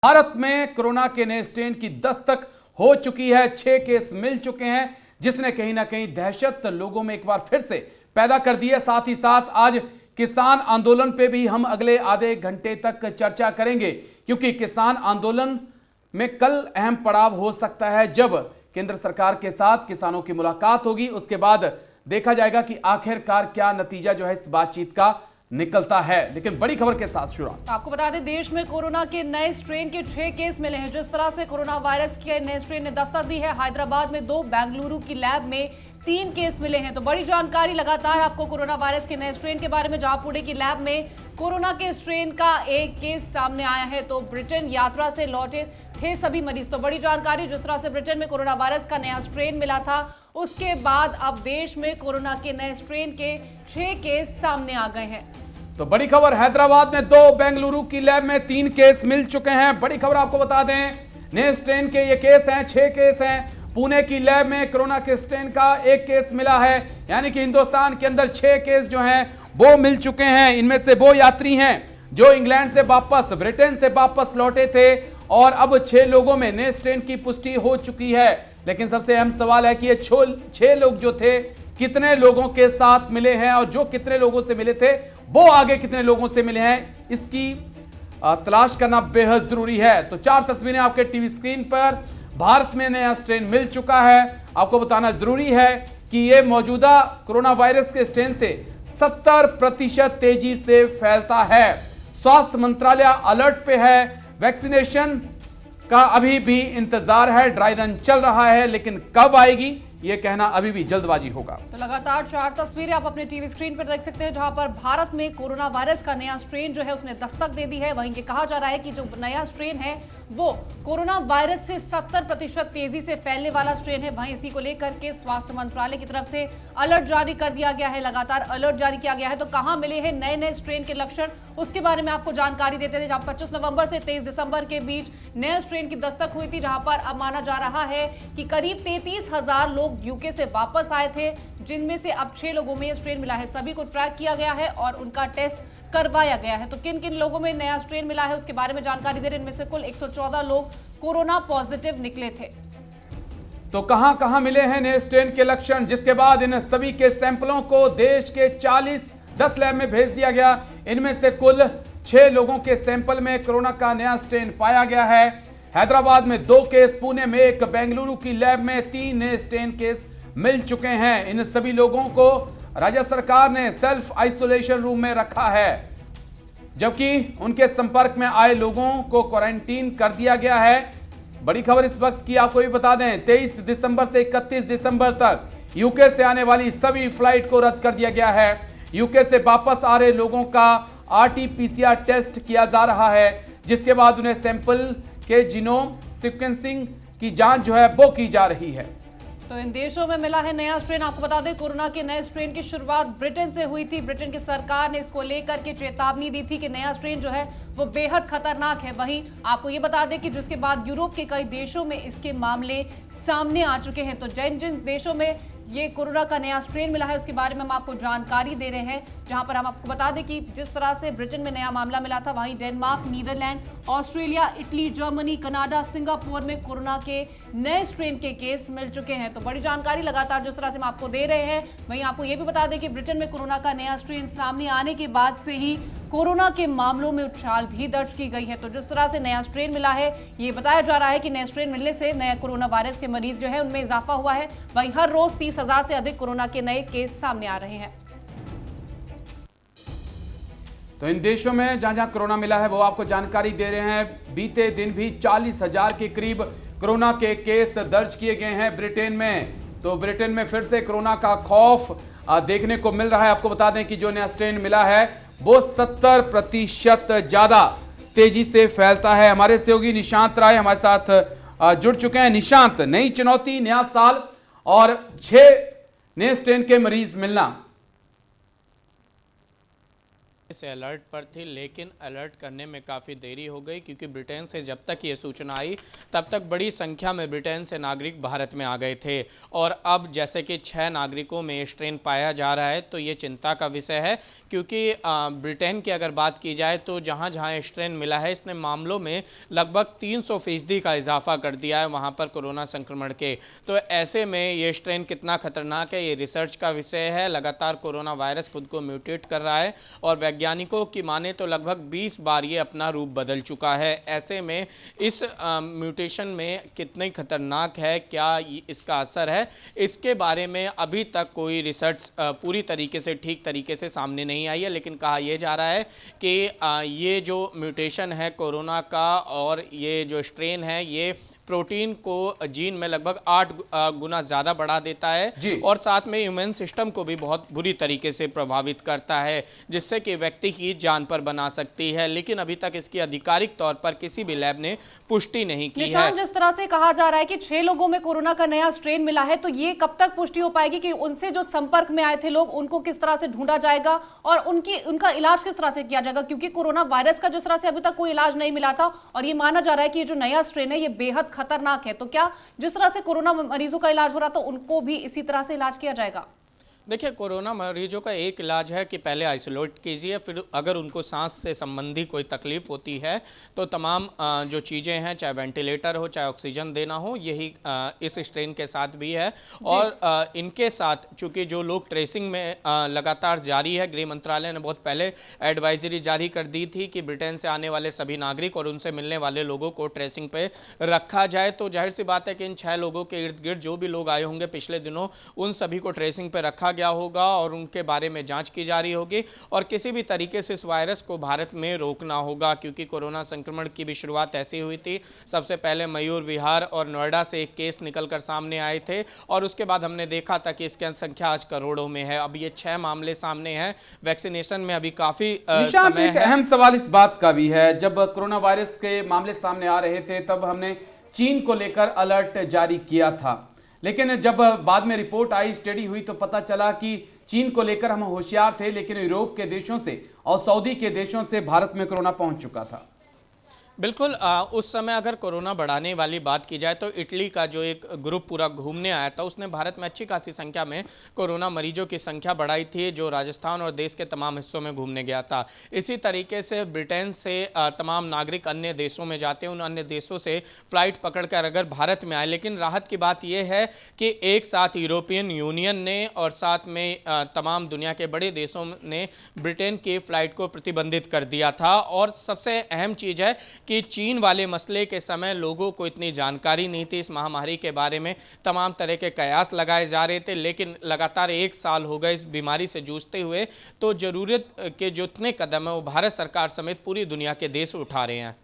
भारत में कोरोना के नए स्ट्रेन की दस्तक हो चुकी है। 6 केस मिल चुके हैं, जिसने कहीं ना कहीं दहशत लोगों में एक बार फिर से पैदा कर दी है। साथ ही साथ आज किसान आंदोलन पे भी हम अगले आधे घंटे तक चर्चा करेंगे, क्योंकि किसान आंदोलन में कल अहम पड़ाव हो सकता है जब केंद्र सरकार के साथ किसानों की मुलाकात होगी। उसके बाद देखा जाएगा कि आखिरकार क्या नतीजा जो है इस बातचीत का निकलता है। लेकिन बड़ी खबर के साथ शुरुआत। आपको बता दें, देश में कोरोना के नए स्ट्रेन के 6 केस मिले हैं। जिस तरह से कोरोना वायरस के नए स्ट्रेन ने दस्तक दी है, हैदराबाद में 2, बेंगलुरु की लैब में 3 केस मिले हैं। तो बड़ी जानकारी लगातार आपको कोरोना वायरस के नए स्ट्रेन के बारे में, जहां पुणे की लैब में कोरोना के स्ट्रेन का एक केस सामने आया है। तो ब्रिटेन यात्रा से लौटे थे सभी मरीज। तो बड़ी जानकारी, जिस तरह से ब्रिटेन में कोरोना वायरस का नया स्ट्रेन मिला था, उसके बाद अब देश में कोरोना के नए स्ट्रेन के 6 केस सामने आ गए हैं। तो बड़ी खबर, हैदराबाद में 2, बेंगलुरु की लैब में 3 केस मिल चुके हैं। बड़ी खबर आपको बता दें, नए स्ट्रेन के ये केस हैं, 6 केस हैं। पुणे की लैब में कोरोना के स्ट्रेन का 1 केस मिला है, यानी कि हिंदुस्तान के अंदर 6 केस जो हैं वो मिल चुके हैं। इनमें से वो यात्री हैं जो इंग्लैंड से वापस, ब्रिटेन से वापस लौटे थे, और अब 6 लोगों में नए स्ट्रेन की पुष्टि हो चुकी है। लेकिन सबसे अहम सवाल है कि ये 6 लोग जो थे कितने लोगों के साथ मिले हैं, और जो कितने लोगों से मिले थे वो आगे कितने लोगों से मिले हैं, इसकी तलाश करना बेहद जरूरी है। तो 4 तस्वीरें आपके टीवी स्क्रीन पर। भारत में नया स्ट्रेन मिल चुका है। आपको बताना जरूरी है कि यह मौजूदा कोरोना वायरस के स्ट्रेन से 70% तेजी से फैलता है। स्वास्थ्य मंत्रालय अलर्ट पे है। वैक्सीनेशन का अभी भी इंतजार है, ड्राई रन चल रहा है, लेकिन कब आएगी ये कहना अभी भी जल्दबाजी होगा। तो लगातार 4 तस्वीरें आप अपने टीवी स्क्रीन पर देख सकते हैं, जहां पर भारत में कोरोना वायरस का नया स्ट्रेन जो है उसने दस्तक दे दी है। वहीं ये कहा जा रहा है कि जो नया स्ट्रेन है वो कोरोना वायरस से 70% तेजी से फैलने वाला स्ट्रेन है। वहीं इसी को लेकर के स्वास्थ्य मंत्रालय की तरफ से अलर्ट जारी कर दिया गया है, लगातार अलर्ट जारी किया गया है। तो कहां मिले हैं नए नए स्ट्रेन के लक्षण, उसके बारे में आपको जानकारी देते थे। जहां 25 नवंबर से 23 दिसंबर के बीच नए स्ट्रेन की दस्तक हुई थी, जहां पर अब माना जा रहा है कि करीब 33,000 लोग यूके से वापस आए थे, जिनमें से अब 6 लोगों में स्ट्रेन मिला है। सभी को ट्रैक किया गया है और उनका टेस्ट करवाया गया है। तो किन किन लोगों में नया स्ट्रेन मिला है उसके बारे में जानकारी दे रहे हैं। इनमें से कुल 114 लोग कोरोना पॉजिटिव निकले थे। तो कहां कहां मिले हैं नए स्ट्रेन के लक्षण, जिसके बाद इन सभी के सैंपलों को देश के 10 लैब में भेज दिया गया। इनमें से कुल 6 लोगों के सैंपल में कोरोना का नया स्ट्रेन पाया गया है। हैदराबाद में 2 केस, पुणे में 1, बेंगलुरु की लैब में 3 नए स्ट्रेन केस मिल चुके हैं। इन सभी लोगों को राज्य सरकार ने सेल्फ आइसोलेशन रूम में रखा है, जबकि उनके संपर्क में आए लोगों को क्वारंटीन कर दिया गया है। बड़ी खबर इस वक्त की आपको भी बता दें, 23 दिसंबर से 31 दिसंबर तक यूके से आने वाली सभी फ्लाइट को रद्द कर दिया गया है। यूके से वापस आ रहे लोगों का RT-PCR टेस्ट किया जा रहा है, जिसके बाद उन्हें सैंपल के जीनोम सीक्वेंसिंग की जांच जो है वो की जा रही है। तो इन देशों में मिला है नया स्ट्रेन। आपको बता दें, कोरोना के नए स्ट्रेन की शुरुआत ब्रिटेन से हुई थी। ब्रिटेन की सरकार ने इसको लेकर के चेतावनी दी थी कि नया स्ट्रेन जो है वो बेहद खतरनाक है। वहीं आपको ये बता दें कि जिसके बाद यूरोप के कई देशों में इसके मामले सामने आ चुके हैं। तो जिन जिन देशों में ये कोरोना का नया स्ट्रेन मिला है उसके बारे में हम आपको जानकारी दे रहे हैं, जहां पर हम आपको बता दें कि जिस तरह से ब्रिटेन में नया मामला मिला था, वहीं Denmark, Netherlands, Australia, Italy, Germany, Canada, Singapore में कोरोना के नए स्ट्रेन के केस मिल चुके हैं। तो बड़ी जानकारी लगातार जिस तरह से हम आपको दे रहे हैं। वहीं आपको ये भी बता दें कि ब्रिटेन में कोरोना का नया स्ट्रेन सामने आने के बाद से ही कोरोना के मामलों में उछाल भी दर्ज की गई है। तो जिस तरह से नया स्ट्रेन मिला है, ये बताया जा रहा है कि नया स्ट्रेन मिलने से नया कोरोना वायरस के मरीज जो है उनमें इजाफा हुआ है। वहीं हर रोज 30,000 से अधिक कोरोना के नए केस सामने आ रहे हैं। तो इन देशों में जहां जहां कोरोना मिला है वो आपको जानकारी दे रहे हैं। बीते दिन भी 40,000 के करीब कोरोना के केस दर्ज किए गए हैं ब्रिटेन में। तो ब्रिटेन में फिर से कोरोना का खौफ देखने को मिल रहा है। आपको बता दें कि जो नया स्ट्रेन मिला है वो 70% ज्यादा तेजी से फैलता है। हमारे सहयोगी निशांत राय हमारे साथ जुड़ चुके हैं। निशांत, नई चुनौती, नया साल और 6 नए स्ट्रेन के मरीज मिलना। से अलर्ट पर थी, लेकिन अलर्ट करने में काफ़ी देरी हो गई क्योंकि ब्रिटेन से जब तक ये सूचना आई तब तक बड़ी संख्या में ब्रिटेन से नागरिक भारत में आ गए थे। और अब जैसे कि 6 नागरिकों में ये स्ट्रेन पाया जा रहा है तो ये चिंता का विषय है, क्योंकि ब्रिटेन की अगर बात की जाए तो जहाँ जहाँ ये स्ट्रेन मिला है इसने मामलों में लगभग 300% का इजाफा कर दिया है वहाँ पर कोरोना संक्रमण के। तो ऐसे में ये स्ट्रेन कितना खतरनाक है ये रिसर्च का विषय है। लगातार कोरोना वायरस खुद को म्यूटेट कर रहा है और वैज्ञानिकों की माने तो लगभग 20 बार ये अपना रूप बदल चुका है। ऐसे में इस म्यूटेशन में कितनी खतरनाक है, क्या इसका असर है, इसके बारे में अभी तक कोई रिसर्च पूरी तरीके से ठीक तरीके से सामने नहीं आई है। लेकिन कहा यह जा रहा है कि ये जो म्यूटेशन है कोरोना का और ये जो स्ट्रेन है ये प्रोटीन को जीन में लगभग 8 गुना ज़्यादा बढ़ा देता है और साथ में इम्यून सिस्टम को भी बहुत बुरी तरीके से प्रभावित करता है, जिससे कि व्यक्ति की जान पर बना सकती है। लेकिन अभी तक इसकी आधिकारिक तौर पर किसी भी लैब ने पुष्टि नहीं की है। जिस तरह से कहा जा रहा है कि 6 लोगों में कोरोना का नया स्ट्रेन मिला है, तो ये कब तक पुष्टि हो पाएगी कि उनसे जो संपर्क में आए थे लोग उनको किस तरह से ढूंढा जाएगा और उनका इलाज किस तरह से किया जाएगा, क्योंकि कोरोना वायरस का जिस तरह से अभी तक कोई इलाज नहीं मिला था और ये माना जा रहा है कि ये जो नया स्ट्रेन है ये बेहद खतरनाक है। तो क्या जिस तरह से कोरोना मरीजों का इलाज हो रहा तो उनको भी इसी तरह से इलाज किया जाएगा? देखिए, कोरोना मरीजों का एक इलाज है कि पहले आइसोलेट कीजिए, फिर अगर उनको सांस से संबंधी कोई तकलीफ होती है तो तमाम जो चीज़ें हैं, चाहे वेंटिलेटर हो चाहे ऑक्सीजन देना हो, यही इस स्ट्रेन के साथ भी है। और इनके साथ चूंकि जो लोग ट्रेसिंग में लगातार जारी है, गृह मंत्रालय ने बहुत पहले एडवाइजरी जारी कर दी थी कि ब्रिटेन से आने वाले सभी नागरिक और उनसे मिलने वाले लोगों को ट्रेसिंग पे रखा जाए। तो जाहिर सी बात है कि इन 6 लोगों के इर्द गिर्द जो भी लोग आए होंगे पिछले दिनों, उन सभी को ट्रेसिंग पे रखा गया होगा और उनके बारे में जांच की जा रही होगी और किसी भी तरीके से इस वायरस को भारत में रोकना होगा, क्योंकि कोरोना संक्रमण की भी शुरुआत ऐसी हुई थी। सबसे पहले मयूर विहार और नोएडा से एक केस निकलकर सामने आए थे और उसके बाद हमने देखा था कि इसकी संख्या आज करोड़ों में है। अब ये 6 मामले सामने हैं। वैक्सीनेशन में अभी काफी समय एक अहम सवाल इस बात का भी है, जब कोरोना वायरस के मामले सामने आ रहे थे तब हमने चीन को लेकर अलर्ट जारी किया था, लेकिन जब बाद में रिपोर्ट आई, स्टडी हुई, तो पता चला कि चीन को लेकर हम होशियार थे, लेकिन यूरोप के देशों से और सऊदी के देशों से भारत में कोरोना पहुंच चुका था। बिल्कुल, उस समय अगर कोरोना बढ़ाने वाली बात की जाए तो इटली का जो एक ग्रुप पूरा घूमने आया था उसने भारत में अच्छी खासी संख्या में कोरोना मरीजों की संख्या बढ़ाई थी, जो राजस्थान और देश के तमाम हिस्सों में घूमने गया था। इसी तरीके से ब्रिटेन से तमाम नागरिक अन्य देशों में जाते हैं, उन अन्य देशों से फ्लाइट पकड़कर अगर भारत में आए। लेकिन राहत की बात यह है कि एक साथ यूरोपियन यूनियन ने और साथ में तमाम दुनिया के बड़े देशों ने ब्रिटेन की फ्लाइट को प्रतिबंधित कर दिया था। और सबसे अहम चीज़ है कि चीन वाले मसले के समय लोगों को इतनी जानकारी नहीं थी इस महामारी के बारे में, तमाम तरह के कयास लगाए जा रहे थे, लेकिन लगातार 1 साल हो गए इस बीमारी से जूझते हुए, तो जरूरत के जितने कदम है वो भारत सरकार समेत पूरी दुनिया के देश उठा रहे हैं।